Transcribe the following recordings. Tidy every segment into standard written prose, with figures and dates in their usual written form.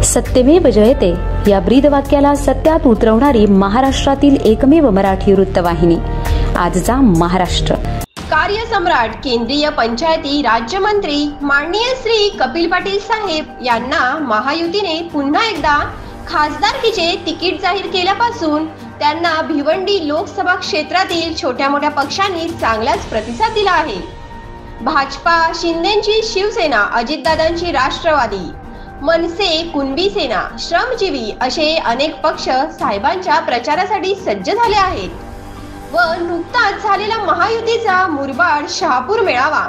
सत्यमेव जयते या ब्रीदवाक्याला सत्यात उतरवणारी महाराष्ट्रातील एकमेव मराठी वृत्तवाहिनी आजचा महाराष्ट्र। कार्यसम्राट केंद्रीय पंचायती राज्यमंत्री माननीय श्री कपिल पाटील साहेब यांना महायुतीने पुन्हा एकदा खासदारकीचे तिकीट जाहीर केल्यापासून त्यांना भिवंडी लोकसभा क्षेत्रातील छोट्या मोठ्या पक्षांनी चांगलाच प्रतिसाद दिला आहे। भाजपा, शिंदेची शिवसेना, अजितदादांची राष्ट्रवादी, मनसे, कुणबी सेना, श्रमजीवी असे अनेक पक्ष साहेबांच्या प्रचारासाठी सज्ज झाले आहेत व नुकताच झालेला महायुतीचा मुरबाड, शहापूर मेळावा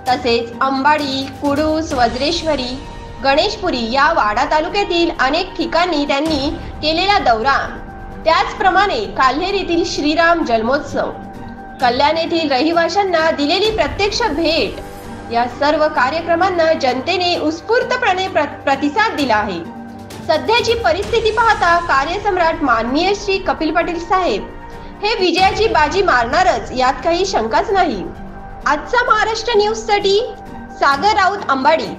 तसेच अंबाडी, कुडूस, वज्रेश्वरी, गणेशपुरी या वाडा तालुक्यातील अनेक ठिकाणी त्यांनी केलेला दौरा, त्याचप्रमाणे काल्हेर येथील श्रीराम जन्मोत्सव, कल्याण येथील रहिवाशांना दिलेली प्रत्यक्ष भेट या सर्व कार्यक्रमांना जनतेने उत्स्फूर्तपणे प्रतिसाद दिला आहे। सध्याची परिस्थिती पाहता कार्यसम्राट माननीय श्री कपिल पाटील साहेब हे विजयाची बाजी मारणारच यात काही शंकाच नाही। आजचा महाराष्ट्र न्यूज साठी सागर राऊत, अंबाडी।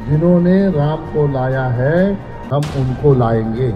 जिन्होंने राम को लाया है, हम उनको लाएंगे।